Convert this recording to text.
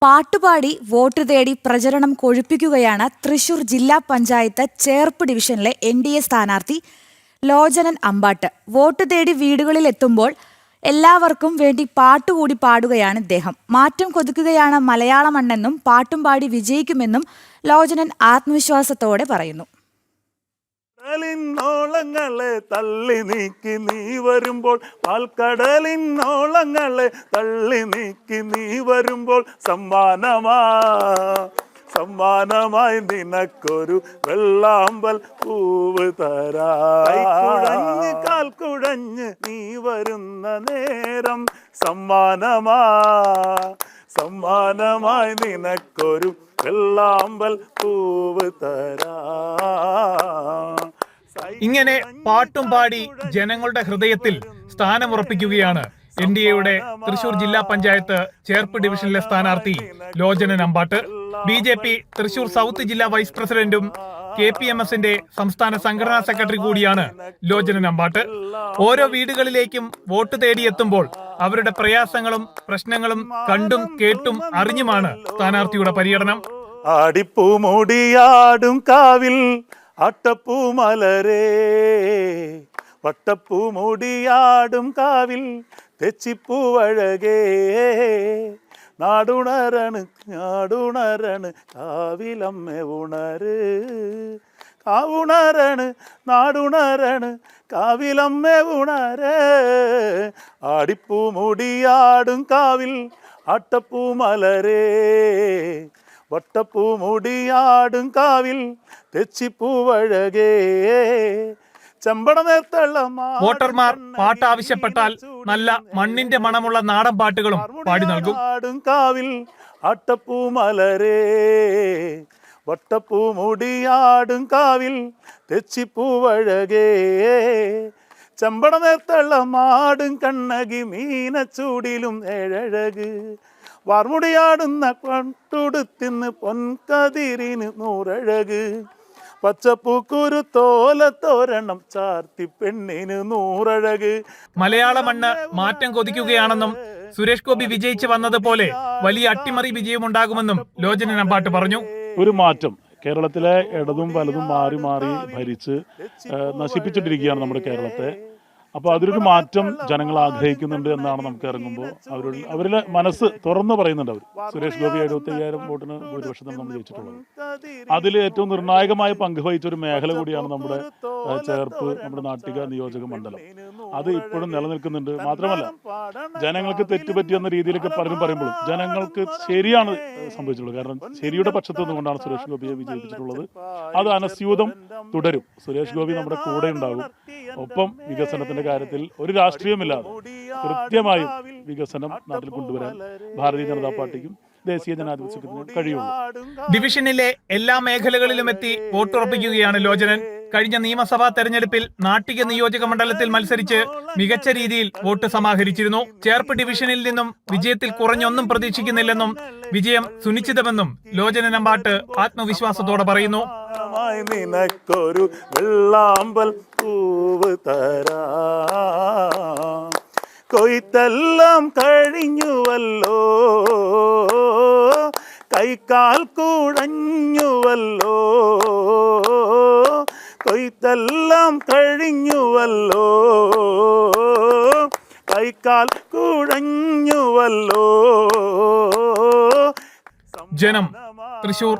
പാട്ടുപാടി വോട്ട് തേടി പ്രചരണം കൊഴുപ്പിക്കുകയാണ് തൃശൂർ ജില്ലാ പഞ്ചായത്ത് ചേർപ്പ് ഡിവിഷനിലെ NDA സ്ഥാനാർത്ഥി ലോചനൻ അമ്പാട്ട്. വോട്ട് തേടി വീടുകളിൽ എത്തുമ്പോൾ എല്ലാവർക്കും വേണ്ടി പാട്ടുകൂടി പാടുകയാണ് ഇദ്ദേഹം. മാറ്റം കൊതുക്കുകയാണ് മലയാള മണ്ണെന്നും പാട്ടും പാടി വിജയിക്കുമെന്നും ലോചനൻ ആത്മവിശ്വാസത്തോടെ പറയുന്നു. ോളങ്ങളെ തള്ളി നീക്കി നീ വരുമ്പോൾ, പാൽക്കടലിനോളങ്ങളെ തള്ളി നീക്കി നീ വരുമ്പോൾ, സമ്മാനമായി നിനക്കൊരു വെള്ളാമ്പൽ പൂവ് തരാഞ്ഞ് കാൽ കുഴഞ്ഞ് നീ വരുന്ന നേരം, സമ്മാനമായി നിനക്കൊരു വെള്ളാമ്പൽ പൂവ് തരാ. ഇങ്ങനെ പാട്ടും പാടി ജനങ്ങളുടെ ഹൃദയത്തിൽ സ്ഥാനമുറപ്പിക്കുകയാണ് NDAയുടെ തൃശൂർ ജില്ലാ പഞ്ചായത്ത് ചേർപ്പ് ഡിവിഷനിലെ സ്ഥാനാർത്ഥി ലോചനൻ അമ്പാട്ട്. BJP തൃശൂർ സൗത്ത് ജില്ലാ വൈസ് പ്രസിഡന്റും KPMSന്റെ സംസ്ഥാന സംഘടനാ സെക്രട്ടറി കൂടിയാണ് ലോചനൻ അമ്പാട്ട്. ഓരോ വീടുകളിലേക്കും വോട്ട് തേടിയെത്തുമ്പോൾ അവരുടെ പ്രയാസങ്ങളും പ്രശ്നങ്ങളും കണ്ടും കേട്ടും അറിഞ്ഞുമാണ് സ്ഥാനാർത്ഥിയുടെ പര്യടനം. ആടിപ്പൂമുടിയാടും കാവിൽ അട്ടപ്പൂ മലരേ, വട്ടപ്പൂമുടിയാടും കാവിൽ തെച്ചിപ്പൂവഴകേ, നാടുണരണ കാവിലമ്മ ഉണര്, നാടുണരണ കാവിലമ്മ ഉണര്. ആടിപ്പൂമുടിയാടും കാവിൽ അട്ടപ്പൂ മലരേ, വട്ടപ്പൂമുടിയാടും കാവിൽ തെച്ചിപ്പൂവഴകേ, ചെമ്പട നേർത്തള്ള. വോട്ടർമാർ പാട്ട് ആവശ്യപ്പെട്ടാൽ നല്ല മണ്ണിന്റെ മണമുള്ള നാടൻ പാട്ടുകളും പാടി നൽകും. കാവിൽ അട്ടപ്പൂ മലരേ, വട്ടപ്പൂമുടിയാടും കാവിൽ തെച്ചിപ്പൂവഴകേ, ചെമ്പട നേർത്തള്ള മാടും കണ്ണകി മീനച്ചൂടിലും ഏഴഴക്, വാർമുടിയാടുന്ന പട്ടുടുത്തിന്ന് പൊൻകതിരിന് നൂറഴക്, പച്ചപ്പൂക്കുരു തോലത്തോരണം ചാർത്തി പെണ്ണിന് നൂറഴക്. മലയാള മണ്ണ് മാറ്റം കൊതിക്കുകയാണെന്നും സുരേഷ് ഗോപി വിജയിച്ചു വന്നതുപോലെ വലിയ അട്ടിമറി വിജയമുണ്ടാകുമെന്നും ലോചനൻ അമ്പാട്ട് പറഞ്ഞു. ഒരു മാറ്റം കേരളത്തിലെ ഇടതും വലതും മാറി മാറി ഭരിച്ച് നശിപ്പിച്ചിട്ടിരിക്കുകയാണ് നമ്മുടെ കേരളത്തെ. അപ്പോൾ അതിലൊരു മാറ്റം ജനങ്ങൾ ആഗ്രഹിക്കുന്നുണ്ട് എന്നാണ് നമുക്ക് ഇറങ്ങുമ്പോൾ അവരുടെ മനസ്സ് തുറന്നു പറയുന്നുണ്ട്. അവർ സുരേഷ് ഗോപി 75,000 വോട്ടിന് ഭൂരിപക്ഷത്തിന് നമ്മൾ ജയിച്ചിട്ടുള്ളത്. അതിൽ ഏറ്റവും നിർണായകമായ പങ്ക് വഹിച്ച ഒരു മേഖല കൂടിയാണ് നമ്മുടെ ചേർപ്പ്, നമ്മുടെ നാട്ടിക നിയോജക മണ്ഡലം. അത് ഇപ്പോഴും നിലനിൽക്കുന്നുണ്ട്. മാത്രമല്ല, ജനങ്ങൾക്ക് തെറ്റുപറ്റിയെന്ന രീതിയിലൊക്കെ പലരും പറയുമ്പോഴും ജനങ്ങൾക്ക് ശരിയാണ് സംഭവിച്ചിട്ടുള്ളത്. കാരണം ശരിയുടെ പക്ഷത്ത് നിന്നുകൊണ്ടാണ് സുരേഷ് ഗോപിയെ വിജയിപ്പിച്ചിട്ടുള്ളത്. അത് അനസ്യൂതം തുടരും. സുരേഷ് ഗോപി നമ്മുടെ കൂടെ ഉണ്ടാകും. ഒപ്പം വികസനത്തിന്റെ കാര്യത്തിൽ ഒരു രാഷ്ട്രീയമില്ലാതെ കൃത്യമായും വികസനം നാട്ടിൽ കൊണ്ടുവരാൻ ഭാരതീയ ജനതാ പാർട്ടിക്കും ദേശീയ ജനാധിപത്യത്തിനും കഴിയുള്ളൂ. ഡിവിഷനിലെ എല്ലാ മേഖലകളിലും എത്തി വോട്ടുറപ്പിക്കുകയാണ് ലോചനൻ. കഴിഞ്ഞ നിയമസഭാ തെരഞ്ഞെടുപ്പിൽ നാട്ടിക നിയോജക മണ്ഡലത്തിൽ മത്സരിച്ച് മികച്ച രീതിയിൽ വോട്ട് സമാഹരിച്ചിരുന്നു. ചേർപ്പ് ഡിവിഷനിൽ നിന്നും വിജയത്തിൽ കുറഞ്ഞൊന്നും പ്രതീക്ഷിക്കുന്നില്ലെന്നും വിജയം സുനിശ്ചിതമെന്നും ലോചനൻ അമ്പാട്ട് ആത്മവിശ്വാസത്തോടെ പറയുന്നു. നിനക്കൊരു വെള്ളാമ്പൽ പൂവ് തരാ, കൊയ്ത്തെല്ലാം കഴിഞ്ഞുവല്ലോ, കൈക്കാൽ കുഴഞ്ഞുവല്ലോ, കൊയ്ത്തെല്ലാം കഴിഞ്ഞുവല്ലോ, കൈക്കാൽ കുഴഞ്ഞുവല്ലോ. ജനം, തൃശൂർ.